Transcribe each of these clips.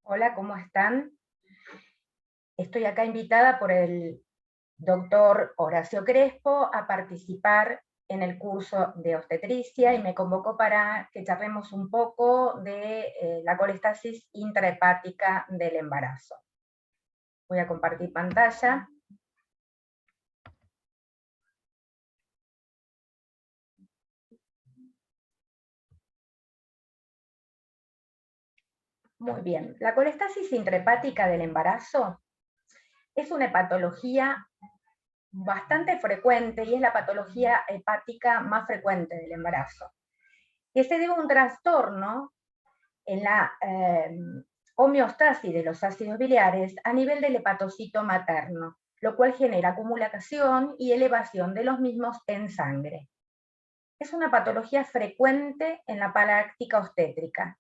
Hola, ¿cómo están? Estoy acá invitada por el doctor Horacio Crespo a participar en el curso de obstetricia y me convocó para que charlemos un poco de la colestasis intrahepática del embarazo. Voy a compartir pantalla. Muy bien, la colestasis intrahepática del embarazo es una hepatología bastante frecuente y es la patología hepática más frecuente del embarazo, que se debe a un trastorno en la homeostasis de los ácidos biliares a nivel del hepatocito materno, lo cual genera acumulación y elevación de los mismos en sangre. Es una patología frecuente en la práctica obstétrica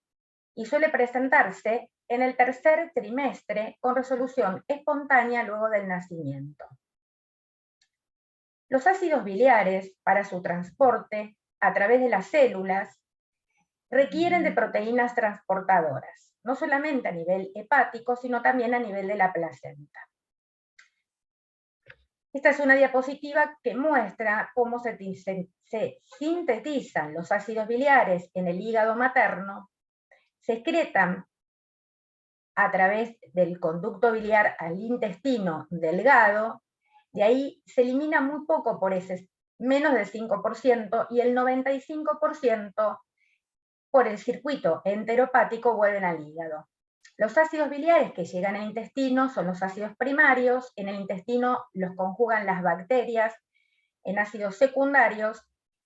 y suele presentarse en el tercer trimestre con resolución espontánea luego del nacimiento. Los ácidos biliares, para su transporte a través de las células, requieren de proteínas transportadoras, no solamente a nivel hepático, sino también a nivel de la placenta. Esta es una diapositiva que muestra cómo se sintetizan los ácidos biliares en el hígado materno, se excretan a través del conducto biliar al intestino delgado, de ahí se elimina muy poco por heces, menos del 5%, y el 95% por el circuito enteropático vuelven al hígado. Los ácidos biliares que llegan al intestino son los ácidos primarios, en el intestino los conjugan las bacterias en ácidos secundarios,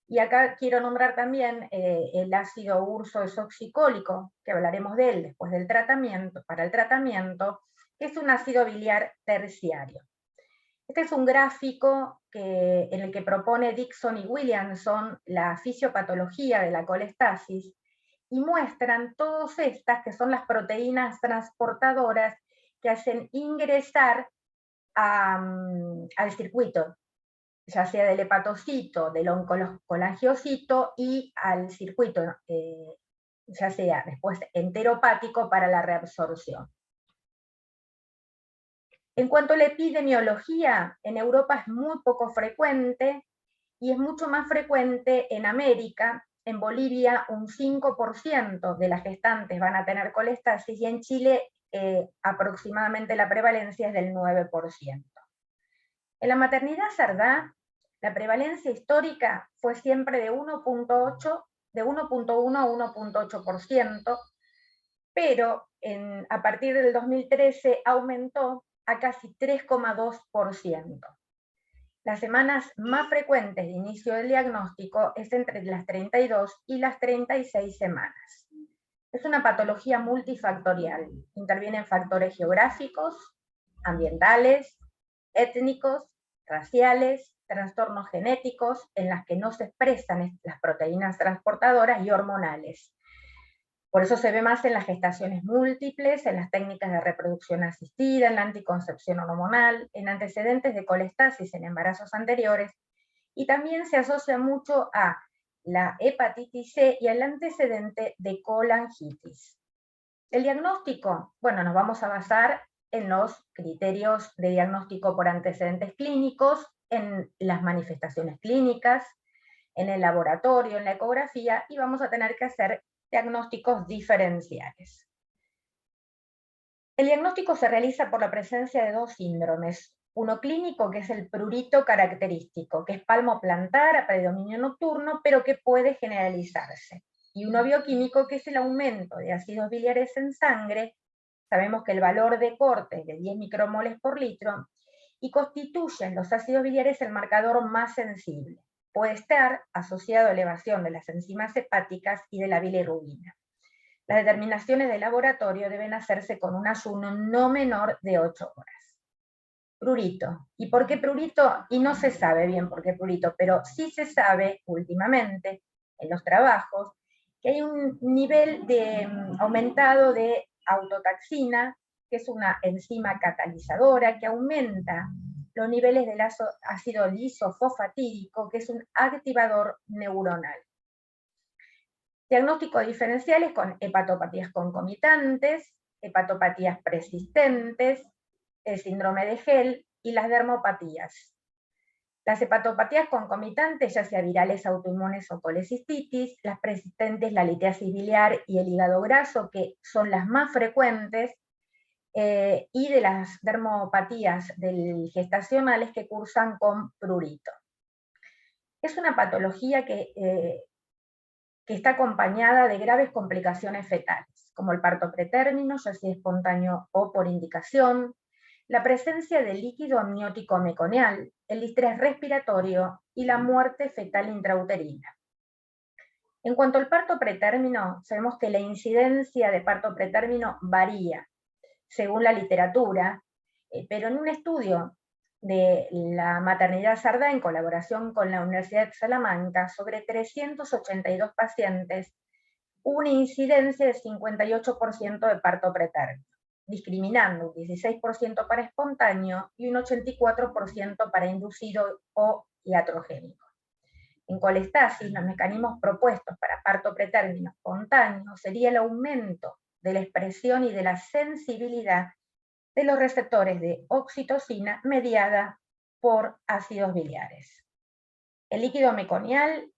y acá quiero nombrar también el ácido ursodesoxicólico, que hablaremos de él después del tratamiento, para el tratamiento, que es un ácido biliar terciario. Este es un gráfico en el que propone Dixon y Williamson la fisiopatología de la colestasis, y muestran todas estas que son las proteínas transportadoras que hacen ingresar al circuito, ya sea del hepatocito, del oncocolangiocito y al circuito, ya sea después enteropático para la reabsorción. En cuanto a la epidemiología, en Europa es muy poco frecuente y es mucho más frecuente en América. En Bolivia un 5% de las gestantes van a tener colestasis y en Chile aproximadamente la prevalencia es del 9%. En la maternidad sardá, la prevalencia histórica fue siempre de 1.1 a 1.8%, pero a partir del 2013 aumentó a casi 3,2%. Las semanas más frecuentes de inicio del diagnóstico es entre las 32 y las 36 semanas. Es una patología multifactorial. Intervienen factores geográficos, ambientales, étnicos, raciales, trastornos genéticos en las que no se expresan las proteínas transportadoras y hormonales. Por eso se ve más en las gestaciones múltiples, en las técnicas de reproducción asistida, en la anticoncepción hormonal, en antecedentes de colestasis en embarazos anteriores, y también se asocia mucho a la hepatitis C y al antecedente de colangitis. El diagnóstico, bueno, nos vamos a basar en los criterios de diagnóstico por antecedentes clínicos, en las manifestaciones clínicas, en el laboratorio, en la ecografía, y vamos a tener que hacer diagnósticos diferenciales. El diagnóstico se realiza por la presencia de dos síndromes. Uno clínico, que es el prurito característico, que es palmoplantar a predominio nocturno, pero que puede generalizarse. Y uno bioquímico, que es el aumento de ácidos biliares en sangre. Sabemos que el valor de corte es de 10 micromoles por litro, y constituyen los ácidos biliares el marcador más sensible. Puede estar asociado a elevación de las enzimas hepáticas y de la bilirrubina. Las determinaciones de laboratorio deben hacerse con un ayuno no menor de 8 horas. Prurito. ¿Y por qué prurito? Y no se sabe bien por qué prurito, pero sí se sabe últimamente en los trabajos que hay un nivel aumentado de autotaxina, que es una enzima catalizadora que aumenta los niveles del ácido lisofosfatídico, que es un activador neuronal. Diagnóstico diferenciales con hepatopatías concomitantes, hepatopatías persistentes, el síndrome de Gel y las dermopatías. Las hepatopatías concomitantes, ya sea virales, autoinmunes o colecistitis, las persistentes, la litiasis biliar y el hígado graso, que son las más frecuentes, y de las dermopatías gestacionales que cursan con prurito. Es una patología que está acompañada de graves complicaciones fetales, como el parto pretérmino, ya sea espontáneo o por indicación, la presencia de líquido amniótico meconial, el distrés respiratorio y la muerte fetal intrauterina. En cuanto al parto pretérmino, sabemos que la incidencia de parto pretérmino varía según la literatura, pero en un estudio de la maternidad Sardá en colaboración con la Universidad de Salamanca, sobre 382 pacientes, hubo una incidencia de 58% de parto pretérmino, discriminando un 16% para espontáneo y un 84% para inducido o iatrogénico. En colestasis, los mecanismos propuestos para parto pretérmino espontáneo sería el aumento de la expresión y de la sensibilidad de los receptores de oxitocina mediada por ácidos biliares. El líquido meconial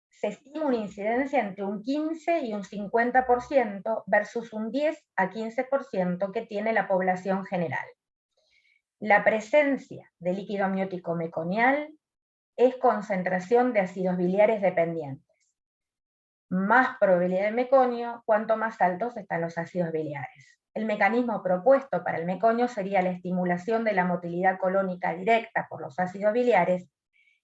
se estima una incidencia entre un 15 y un 50% versus un 10 a 15% que tiene la población general. La presencia de líquido amniótico meconial es concentración de ácidos biliares dependientes. Más probabilidad de meconio, cuanto más altos están los ácidos biliares. El mecanismo propuesto para el meconio sería la estimulación de la motilidad colónica directa por los ácidos biliares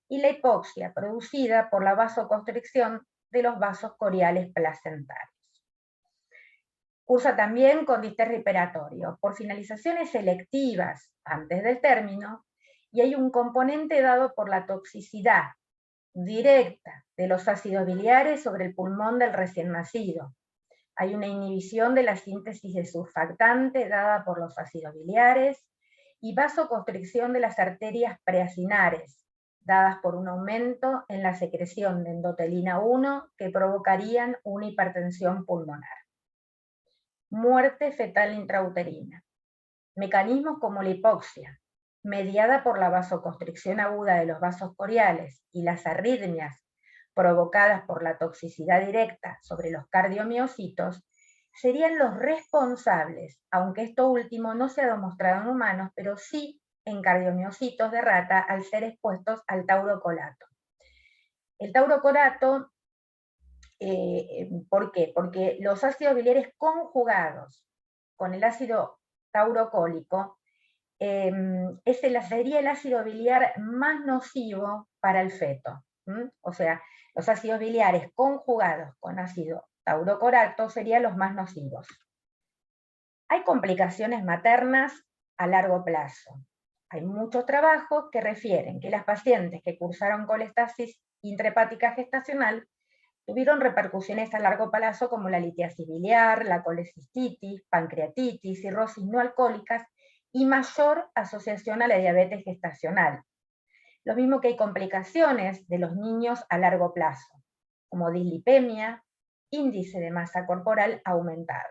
y la hipoxia producida por la vasoconstricción de los vasos coriales placentarios. Cursa también con distrés respiratorio, por finalizaciones selectivas antes del término, y hay un componente dado por la toxicidad directa de los ácidos biliares sobre el pulmón del recién nacido. Hay una inhibición de la síntesis de surfactante dada por los ácidos biliares y vasoconstricción de las arterias preacinares, dadas por un aumento en la secreción de endotelina 1 que provocarían una hipertensión pulmonar. Muerte fetal intrauterina. Mecanismos como la hipoxia, mediada por la vasoconstricción aguda de los vasos coriales y las arritmias provocadas por la toxicidad directa sobre los cardiomiocitos, serían los responsables, aunque esto último no se ha demostrado en humanos, pero sí en cardiomiocitos de rata al ser expuestos al taurocolato. El taurocolato, ¿por qué? Porque los ácidos biliares conjugados con el ácido taurocólico sería el ácido biliar más nocivo para el feto. O sea, los ácidos biliares conjugados con ácido taurocolato serían los más nocivos. Hay complicaciones maternas a largo plazo. Hay muchos trabajos que refieren que las pacientes que cursaron colestasis intrahepática gestacional tuvieron repercusiones a largo plazo como la litiasis biliar, la colecistitis, pancreatitis, cirrosis no alcohólicas y mayor asociación a la diabetes gestacional. Lo mismo que hay complicaciones de los niños a largo plazo, como dislipemia, índice de masa corporal aumentado.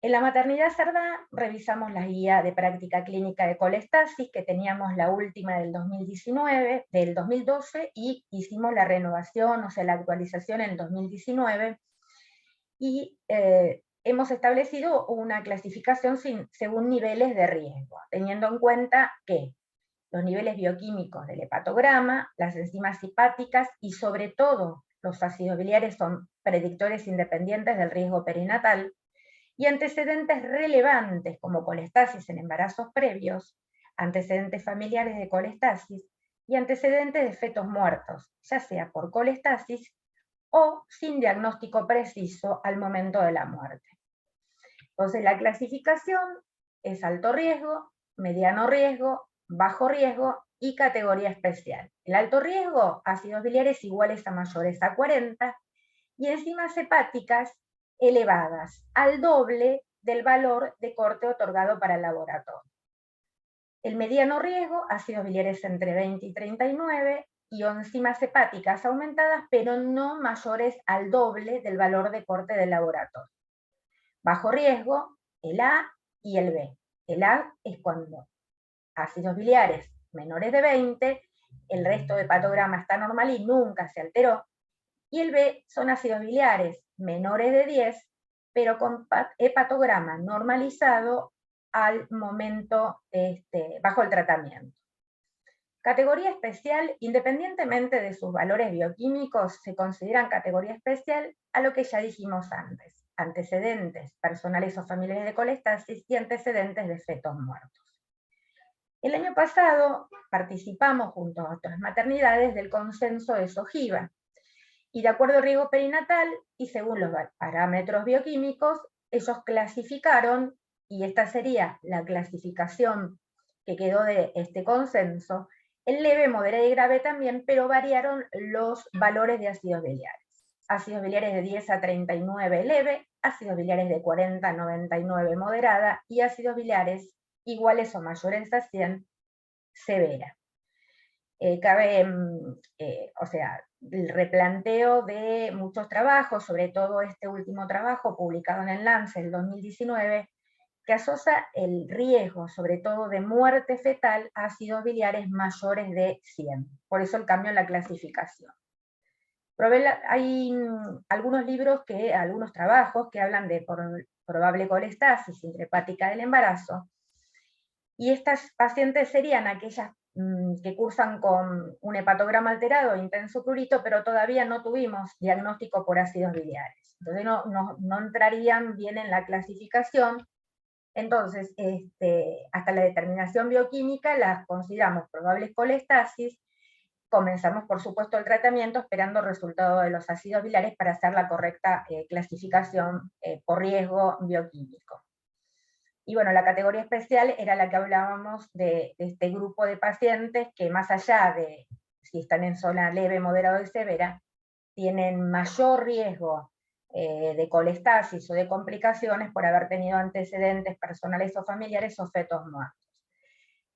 En la maternidad Sardá revisamos la guía de práctica clínica de colestasis, que teníamos la última del 2019, del 2012, y hicimos la renovación, o sea, la actualización en el 2019, y hemos establecido una clasificación según niveles de riesgo, teniendo en cuenta que los niveles bioquímicos del hepatograma, las enzimas hepáticas y sobre todo los ácidos biliares son predictores independientes del riesgo perinatal, y antecedentes relevantes como colestasis en embarazos previos, antecedentes familiares de colestasis y antecedentes de fetos muertos, ya sea por colestasis o sin diagnóstico preciso al momento de la muerte. Entonces la clasificación es alto riesgo, mediano riesgo, bajo riesgo y categoría especial. El alto riesgo, ácidos biliares iguales a mayores a 40 y enzimas hepáticas elevadas, al doble del valor de corte otorgado para el laboratorio. El mediano riesgo, ácidos biliares entre 20 y 39, y enzimas hepáticas aumentadas, pero no mayores al doble del valor de corte del laboratorio. Bajo riesgo, el A y el B. El A es cuando ácidos biliares menores de 20, el resto de hepatograma está normal y nunca se alteró, y el B son ácidos biliares menores de 10, pero con hepatograma normalizado al momento, bajo el tratamiento. Categoría especial, independientemente de sus valores bioquímicos, se consideran categoría especial a lo que ya dijimos antes: antecedentes personales o familiares de colestasis y antecedentes de fetos muertos. El año pasado participamos junto a otras maternidades del consenso de SOGIVA, y de acuerdo al riesgo perinatal y según los parámetros bioquímicos, ellos clasificaron, y esta sería la clasificación que quedó de este consenso, el leve, moderado y grave también, pero variaron los valores de ácidos biliares. Ácidos biliares de 10 a 39 leve, ácidos biliares de 40 a 99 moderada, y ácidos biliares iguales o mayores a 100 severa. Cabe, el replanteo de muchos trabajos, sobre todo este último trabajo publicado en el Lancet en 2019, que asocia el riesgo, sobre todo de muerte fetal, a ácidos biliares mayores de 100. Por eso el cambio en la clasificación. Hay algunos libros, algunos trabajos que hablan de probable colestasis intrahepática del embarazo, y estas pacientes serían aquellas que cursan con un hepatograma alterado e intenso prurito, pero todavía no tuvimos diagnóstico por ácidos biliares. Entonces no entrarían bien en la clasificación. Entonces, hasta la determinación bioquímica las consideramos probables colestasis. Comenzamos, por supuesto, el tratamiento esperando el resultado de los ácidos biliares para hacer la correcta clasificación por riesgo bioquímico. Y bueno, la categoría especial era la que hablábamos de este grupo de pacientes que, más allá de si están en zona leve, moderado y severa, tienen mayor riesgo de colestasis o de complicaciones por haber tenido antecedentes personales o familiares o fetos muertos.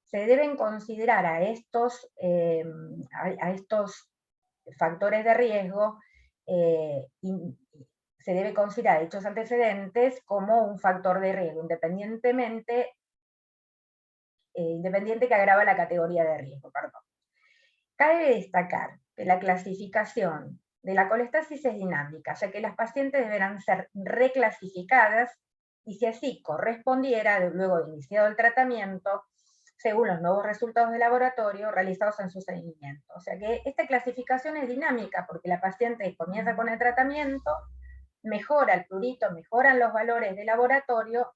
Se deben considerar a estos factores de riesgo, se debe considerar dichos antecedentes como un factor de riesgo, independiente que agrava la categoría de riesgo. Cabe destacar que la clasificación de la colestasis es dinámica, ya que las pacientes deberán ser reclasificadas, y si así correspondiera, luego de iniciado el tratamiento, según los nuevos resultados de laboratorio realizados en su seguimiento. O sea que esta clasificación es dinámica, porque la paciente comienza con el tratamiento, mejora el prurito, mejoran los valores de laboratorio,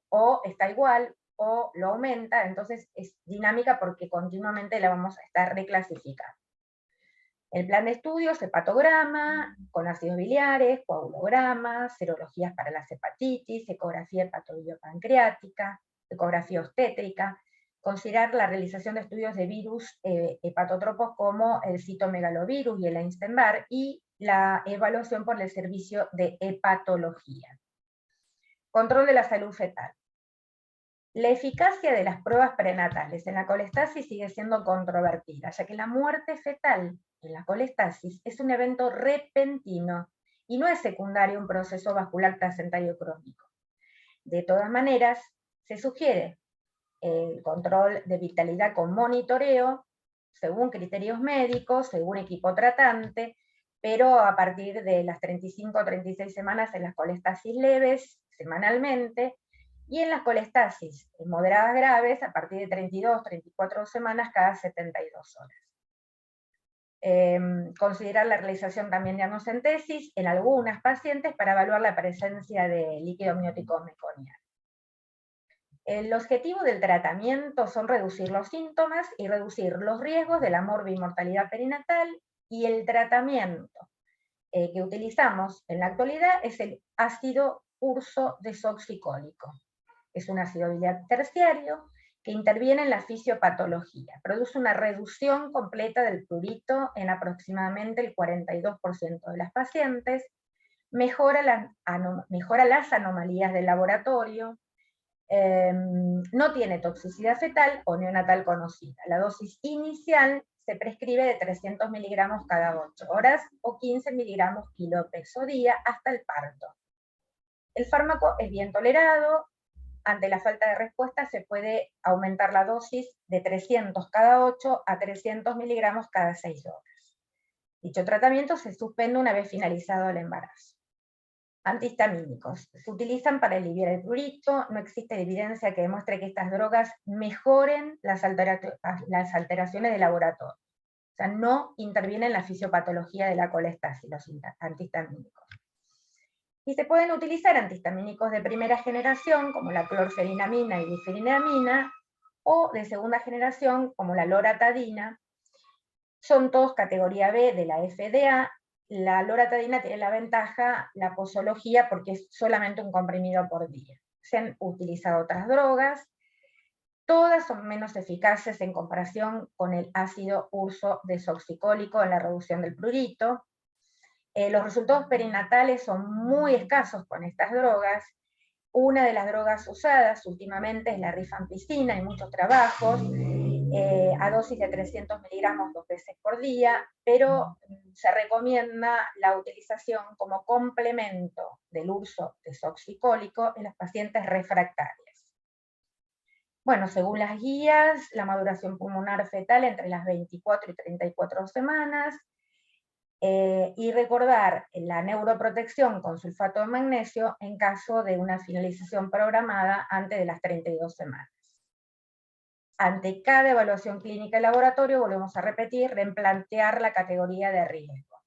o está igual, o lo aumenta. Entonces es dinámica porque continuamente la vamos a estar reclasificando. El plan de estudios: hepatograma, con ácidos biliares, coagulogramas, serologías para las hepatitis, ecografía hepatobiliopancreática, ecografía obstétrica, considerar la realización de estudios de virus hepatotropos como el citomegalovirus y el Epstein-Barr, y la evaluación por el servicio de hepatología. Control de la salud fetal. La eficacia de las pruebas prenatales en la colestasis sigue siendo controvertida, ya que la muerte fetal en la colestasis es un evento repentino y no es secundario a un proceso vascular placentario crónico. De todas maneras, se sugiere el control de vitalidad con monitoreo, según criterios médicos, según equipo tratante, pero a partir de las 35 o 36 semanas en las colestasis leves, semanalmente, y en las colestasis moderadas graves a partir de 32 o 34 semanas cada 72 horas. Considerar la realización también de amniocentesis en algunas pacientes para evaluar la presencia de líquido amniótico meconiano. El objetivo del tratamiento son reducir los síntomas y reducir los riesgos de la morbimortalidad perinatal, y el tratamiento que utilizamos en la actualidad es el ácido ursodesoxicólico. Es un ácido biliar terciario que interviene en la fisiopatología. Produce una reducción completa del prurito en aproximadamente el 42% de las pacientes, mejora las anomalías del laboratorio, no tiene toxicidad fetal o neonatal conocida. La dosis inicial se prescribe de 300 miligramos cada 8 horas o 15 miligramos kilo peso día hasta el parto. El fármaco es bien tolerado. Ante la falta de respuesta se puede aumentar la dosis de 300 cada 8 a 300 miligramos cada 6 horas. Dicho tratamiento se suspende una vez finalizado el embarazo. Antihistamínicos. Se utilizan para aliviar el prurito. No existe evidencia que demuestre que estas drogas mejoren las alteraciones de laboratorio. O sea, no intervienen en la fisiopatología de la colestasis, los antihistamínicos. Y se pueden utilizar antihistamínicos de primera generación, como la clorferinamina y difeninamina, o de segunda generación, como la loratadina. Son todos categoría B de la FDA. La loratadina tiene la ventaja, la posología, porque es solamente un comprimido por día. Se han utilizado otras drogas, todas son menos eficaces en comparación con el ácido urso desoxicólico en la reducción del prurito. Los resultados perinatales son muy escasos con estas drogas. Una de las drogas usadas últimamente es la rifampicina, en muchos trabajos, a dosis de 300 miligramos 2 veces por día, pero se recomienda la utilización como complemento del urso desoxicólico en los pacientes refractarios. Bueno, según las guías, la maduración pulmonar fetal entre las 24 y 34 semanas, y recordar la neuroprotección con sulfato de magnesio en caso de una finalización programada antes de las 32 semanas. Ante cada evaluación clínica y laboratorio, volvemos a repetir, replantear la categoría de riesgo.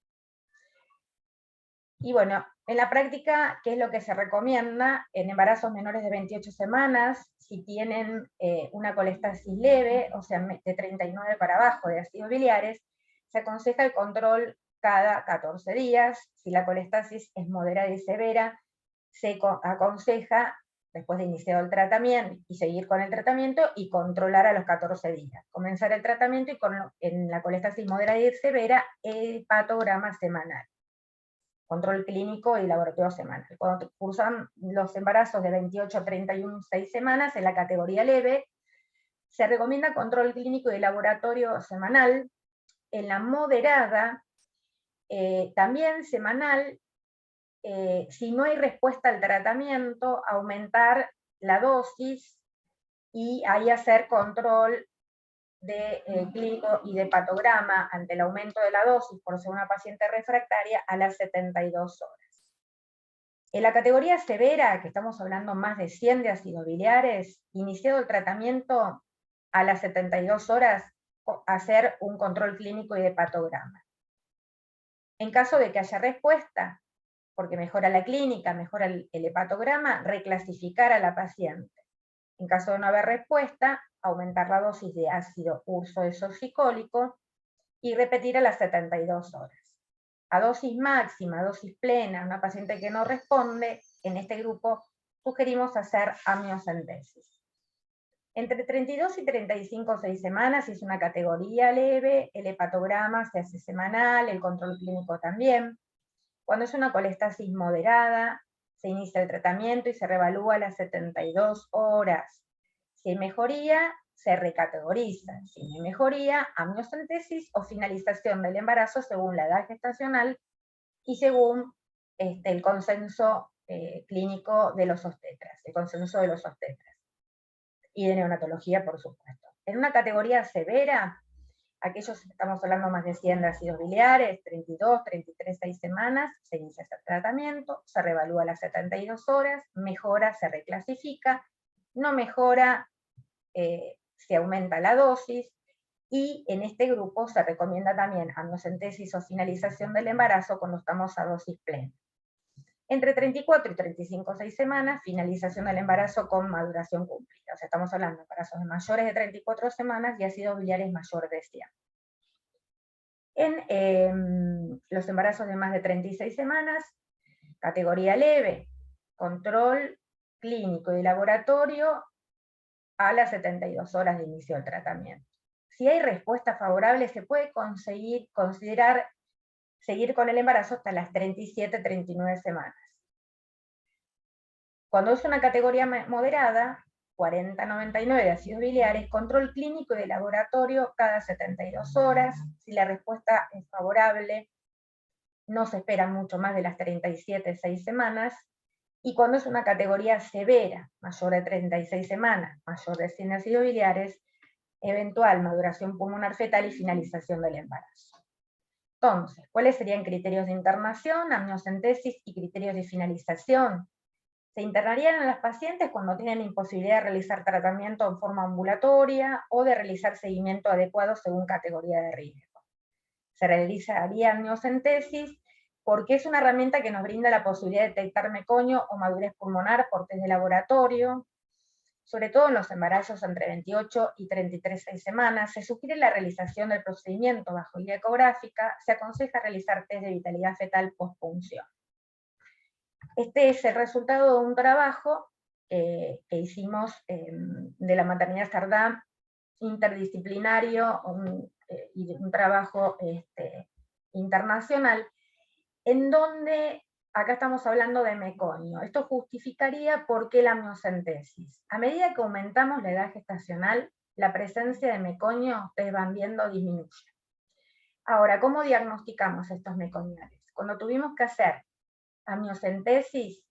Y bueno, en la práctica, ¿qué es lo que se recomienda? En embarazos menores de 28 semanas, si tienen una colestasis leve, o sea, de 39 para abajo de ácidos biliares, se aconseja el control cada 14 días. Si la colestasis es moderada y severa, se aconseja, después de iniciar el tratamiento, y seguir con el tratamiento y controlar a los 14 días. Comenzar el tratamiento y en la colestasis moderada y severa, el hepatograma semanal. Control clínico y laboratorio semanal. Cuando cursan los embarazos de 28 a 31, 6 semanas, en la categoría leve, se recomienda control clínico y laboratorio semanal. En la moderada, también semanal. Si no hay respuesta al tratamiento, aumentar la dosis y ahí hacer control de clínico y de hepatograma ante el aumento de la dosis por ser una paciente refractaria a las 72 horas. En la categoría severa, que estamos hablando más de 100 de ácidos biliares, iniciado el tratamiento a las 72 horas, hacer un control clínico y de hepatograma. En caso de que haya respuesta, porque mejora la clínica, mejora el hepatograma, reclasificar a la paciente. En caso de no haber respuesta, aumentar la dosis de ácido urso desoxicólico y repetir a las 72 horas. A dosis máxima, dosis plena, una paciente que no responde, en este grupo sugerimos hacer amniocentesis. Entre 32 y 35 o 6 semanas, si es una categoría leve, el hepatograma se hace semanal, el control clínico también. Cuando es una colestasis moderada, se inicia el tratamiento y se reevalúa a las 72 horas. Si hay mejoría, se recategoriza. Si no hay mejoría, amniocentesis o finalización del embarazo según la edad gestacional y según el consenso clínico de los obstetras, el consenso de los obstetras. Y de neonatología, por supuesto. En una categoría severa, aquellos, estamos hablando más de 100 de ácidos biliares, 32, 33, 6 semanas, se inicia el tratamiento, se reevalúa a las 72 horas, mejora, se reclasifica, no mejora, se aumenta la dosis, y en este grupo se recomienda también amniocentesis o finalización del embarazo cuando estamos a dosis plena. Entre 34 y 35 6 semanas, finalización del embarazo con maduración cumplida. O sea, estamos hablando de embarazos de mayores de 34 semanas y ácidos biliares mayor de 100. En los embarazos de más de 36 semanas, categoría leve, control clínico y laboratorio a las 72 horas de inicio del tratamiento. Si hay respuesta favorable, se puede considerar seguir con el embarazo hasta las 37-39 semanas. Cuando es una categoría moderada, 40-99 de ácidos biliares, control clínico y de laboratorio cada 72 horas. Si la respuesta es favorable, no se espera mucho más de las 37, 6 semanas, Y cuando es una categoría severa, mayor de 36 semanas, mayor de 100 ácidos biliares, eventual maduración pulmonar fetal y finalización del embarazo. Entonces, ¿cuáles serían criterios de internación, amniocentesis y criterios de finalización? Se internarían a las pacientes cuando tienen imposibilidad de realizar tratamiento en forma ambulatoria o de realizar seguimiento adecuado según categoría de riesgo. Se realizaría amniocentesis porque es una herramienta que nos brinda la posibilidad de detectar meconio o madurez pulmonar por test de laboratorio. Sobre todo en los embarazos entre 28 y 33 semanas, se sugiere la realización del procedimiento bajo guía ecográfica, se aconseja realizar test de vitalidad fetal postpunción. Este es el resultado de un trabajo que hicimos de la maternidad Sardá, interdisciplinario, y un trabajo internacional, en donde acá estamos hablando de meconio. Esto justificaría por qué la amniocentesis. A medida que aumentamos la edad gestacional, la presencia de meconio, ustedes van viendo, disminuye. Ahora, ¿cómo diagnosticamos estos meconiales? Cuando tuvimos que hacer amniocentesis,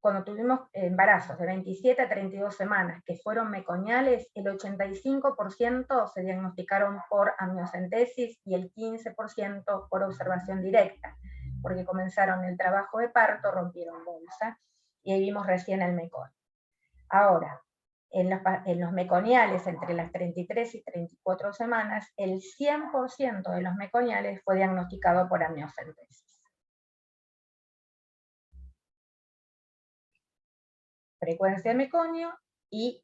cuando tuvimos embarazos de 27 a 32 semanas que fueron meconiales, el 85% se diagnosticaron por amniocentesis y el 15% por observación directa, porque comenzaron el trabajo de parto, rompieron bolsa, y ahí vimos recién el meconio. Ahora, en los meconiales entre las 33 y 34 semanas, el 100% de los meconiales fue diagnosticado por amniocentesis. Frecuencia de meconio, y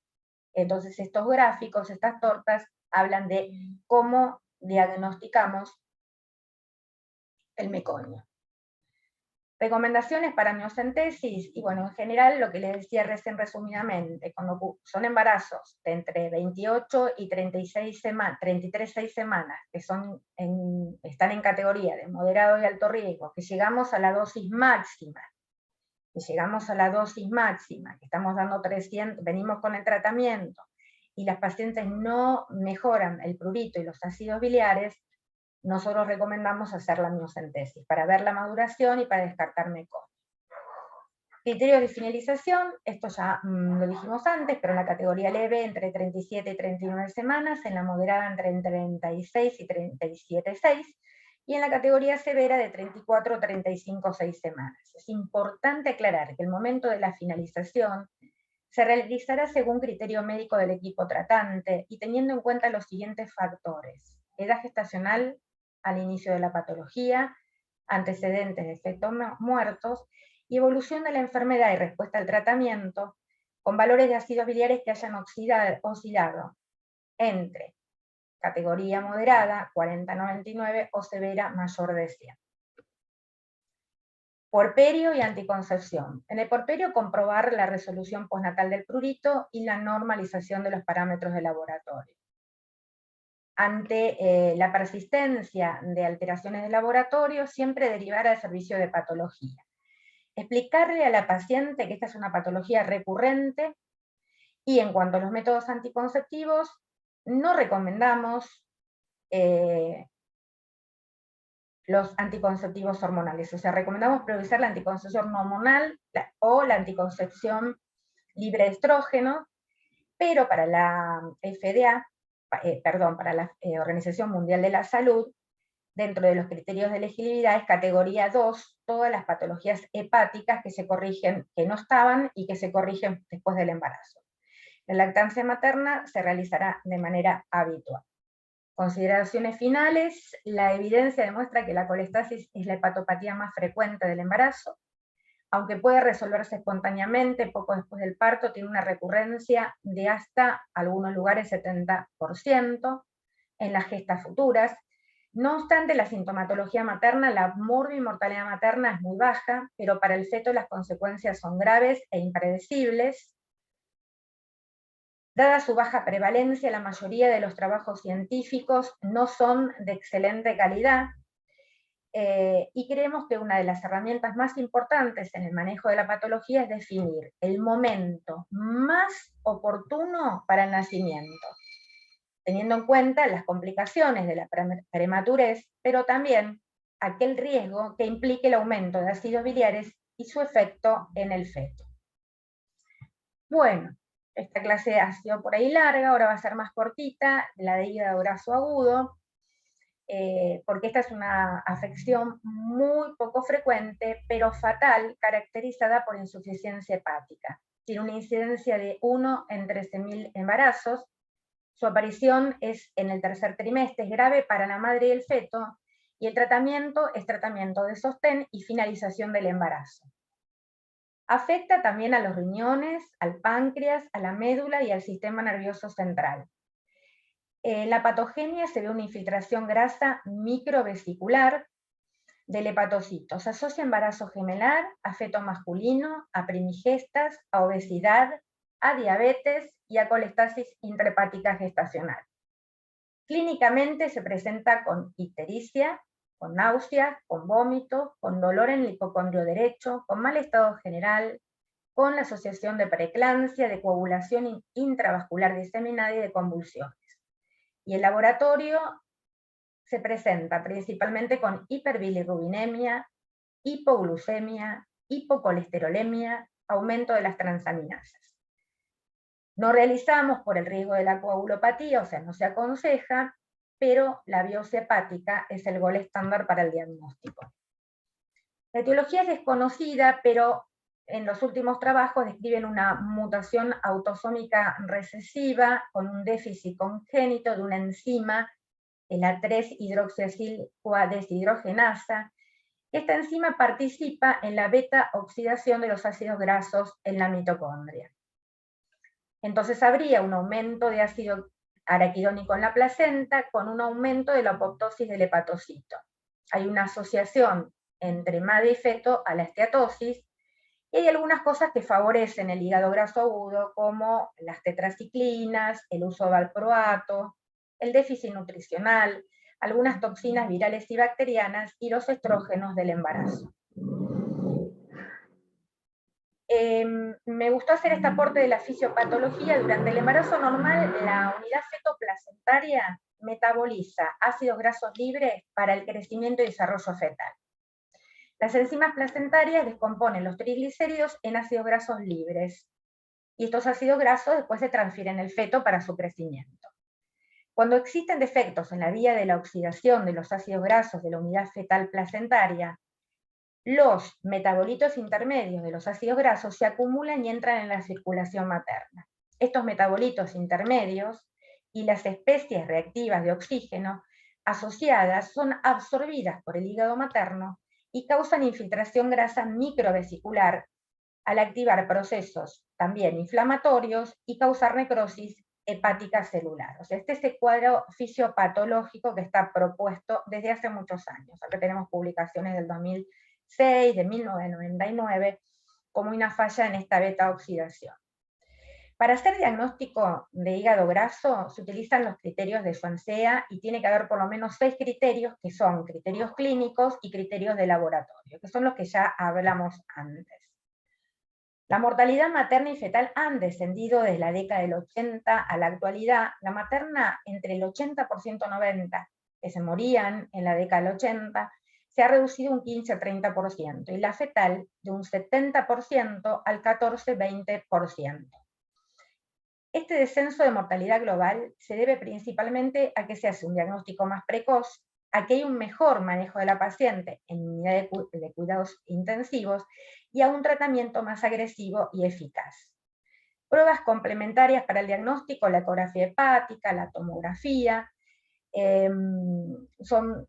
entonces estos gráficos, estas tortas, hablan de cómo diagnosticamos el meconio. Recomendaciones para amniocentesis, y bueno, en general lo que les decía recién resumidamente, cuando son embarazos de entre 28 y 33 semanas, que están en categoría de moderado y alto riesgo, que llegamos a la dosis máxima, que estamos dando 300, venimos con el tratamiento, y las pacientes no mejoran el prurito y los ácidos biliares, nosotros recomendamos hacer la amniocentesis para ver la maduración y para descartar meconio. Criterios de finalización, esto ya lo dijimos antes, pero en la categoría leve entre 37 y 39 semanas, en la moderada entre 36 y 37,6, y en la categoría severa de 34 a 35,6 semanas. Es importante aclarar que el momento de la finalización se realizará según criterio médico del equipo tratante y teniendo en cuenta los siguientes factores: edad gestacional al inicio de la patología, antecedentes de fetos muertos y evolución de la enfermedad y respuesta al tratamiento, con valores de ácidos biliares que hayan oscilado entre categoría moderada, 40-99, o severa, mayor de 100. Porperio y anticoncepción. En el porperio, comprobar la resolución postnatal del prurito y la normalización de los parámetros de laboratorio. Ante la persistencia de alteraciones de laboratorio, siempre derivar al servicio de patología. Explicarle a la paciente que esta es una patología recurrente, y en cuanto a los métodos anticonceptivos, no recomendamos los anticonceptivos hormonales, o sea, recomendamos priorizar la anticoncepción no hormonal o la anticoncepción libre de estrógeno, pero para la FDA, para la Organización Mundial de la Salud, dentro de los criterios de elegibilidad es categoría 2, todas las patologías hepáticas que se corrigen, que no estaban y que se corrigen después del embarazo. La lactancia materna se realizará de manera habitual. Consideraciones finales: la evidencia demuestra que la colestasis es la hepatopatía más frecuente del embarazo. Aunque puede resolverse espontáneamente poco después del parto, tiene una recurrencia de hasta, algunos lugares, 70% en las gestas futuras. No obstante, la sintomatología materna, la morbimortalidad materna es muy baja, pero para el feto las consecuencias son graves e impredecibles. Dada su baja prevalencia, la mayoría de los trabajos científicos no son de excelente calidad, y creemos que una de las herramientas más importantes en el manejo de la patología es definir el momento más oportuno para el nacimiento, teniendo en cuenta las complicaciones de la prematurez, pero también aquel riesgo que implique el aumento de ácidos biliares y su efecto en el feto. Bueno, esta clase ha sido por ahí larga, ahora va a ser más cortita, la de hígado graso agudo, porque esta es una afección muy poco frecuente, pero fatal, caracterizada por insuficiencia hepática. Tiene una incidencia de 1 en 13.000 embarazos. Su aparición es en el tercer trimestre, es grave para la madre y el feto, y el tratamiento es tratamiento de sostén y finalización del embarazo. Afecta también a los riñones, al páncreas, a la médula y al sistema nervioso central. La patogenia se ve una infiltración grasa microvesicular del hepatocito. Se asocia a embarazo gemelar, a feto masculino, a primigestas, a obesidad, a diabetes y a colestasis intrahepática gestacional. Clínicamente se presenta con ictericia, con náusea, con vómito, con dolor en el hipocondrio derecho, con mal estado general, con la asociación de preeclampsia, de coagulación intravascular diseminada y de convulsiones. Y el laboratorio se presenta principalmente con hiperbilirrubinemia, hipoglucemia, hipocolesterolemia, aumento de las transaminasas. No realizamos por el riesgo de la coagulopatía, o sea, no se aconseja, pero la biopsia hepática es el gol estándar para el diagnóstico. La etiología es desconocida, pero en los últimos trabajos describen una mutación autosómica recesiva con un déficit congénito de una enzima, la 3-hidroxiacil-CoA-deshidrogenasa. Esta enzima participa en la beta-oxidación de los ácidos grasos en la mitocondria. Entonces habría un aumento de ácido araquidónico en la placenta con un aumento de la apoptosis del hepatocito. Hay una asociación entre madre y feto a la esteatosis, y hay algunas cosas que favorecen el hígado graso agudo, como las tetraciclinas, el uso de valproato, el déficit nutricional, algunas toxinas virales y bacterianas y los estrógenos del embarazo. Me gustó hacer este aporte de la fisiopatología. Durante el embarazo normal, la unidad fetoplacentaria metaboliza ácidos grasos libres para el crecimiento y desarrollo fetal. Las enzimas placentarias descomponen los triglicéridos en ácidos grasos libres, y estos ácidos grasos después se transfieren al feto para su crecimiento. Cuando existen defectos en la vía de la oxidación de los ácidos grasos de la unidad fetal placentaria, los metabolitos intermedios de los ácidos grasos se acumulan y entran en la circulación materna. Estos metabolitos intermedios y las especies reactivas de oxígeno asociadas son absorbidas por el hígado materno y causan infiltración grasa microvesicular al activar procesos también inflamatorios y causar necrosis hepática celular. O sea, este es el cuadro fisiopatológico que está propuesto desde hace muchos años. Acá tenemos publicaciones del 2006, de 1999, como una falla en esta beta-oxidación. Para hacer diagnóstico de hígado graso se utilizan los criterios de Swansea y tiene que haber por lo menos 6 criterios, que son criterios clínicos y criterios de laboratorio, que son los que ya hablamos antes. La mortalidad materna y fetal han descendido desde la década del 80 a la actualidad. La materna, entre el 80% y 90%, que se morían en la década del 80, se ha reducido un 15-30%, y la fetal de un 70% al 14-20%. Este descenso de mortalidad global se debe principalmente a que se hace un diagnóstico más precoz, a que hay un mejor manejo de la paciente en unidad de cuidados intensivos y a un tratamiento más agresivo y eficaz. Pruebas complementarias para el diagnóstico: la ecografía hepática, la tomografía, son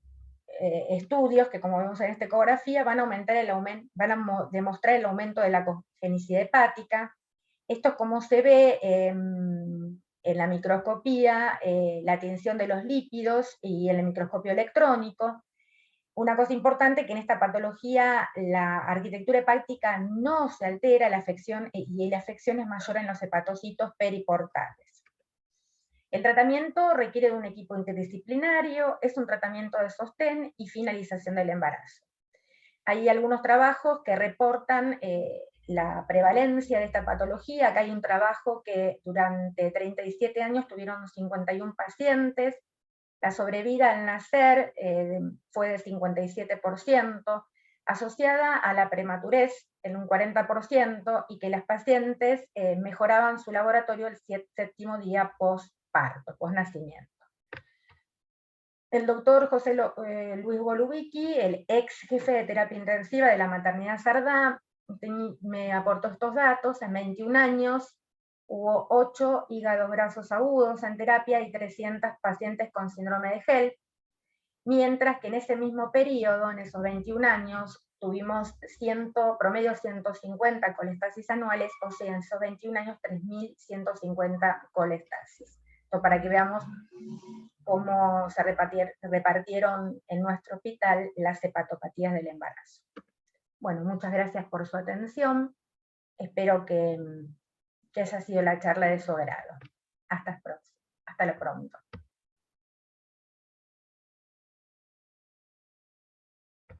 estudios que, como vemos en esta ecografía, van a demostrar el aumento de la congenicidad hepática. Esto es como se ve en la microscopía, la tinción de los lípidos y en el microscopio electrónico. Una cosa importante, que en esta patología la arquitectura hepática no se altera, y la afección es mayor en los hepatocitos periportales. El tratamiento requiere de un equipo interdisciplinario, es un tratamiento de sostén y finalización del embarazo. Hay algunos trabajos que reportan la prevalencia de esta patología. Acá hay un trabajo que durante 37 años tuvieron 51 pacientes, la sobrevida al nacer fue de 57%, asociada a la prematurez en un 40% y que las pacientes mejoraban su laboratorio el séptimo día postparto, postnacimiento. El doctor José Luis Golubicki, el ex jefe de terapia intensiva de la maternidad Sardá, me aportó estos datos. En 21 años hubo 8 hígados grasos agudos en terapia y 300 pacientes con síndrome de HELLP, mientras que en ese mismo periodo, en esos 21 años, tuvimos promedio 150 colestasis anuales, o sea, en esos 21 años 3.150 colestasis. Esto para que veamos cómo se repartieron en nuestro hospital las hepatopatías del embarazo. Bueno, muchas gracias por su atención. Espero que haya sido la charla de su agrado. Hasta lo pronto.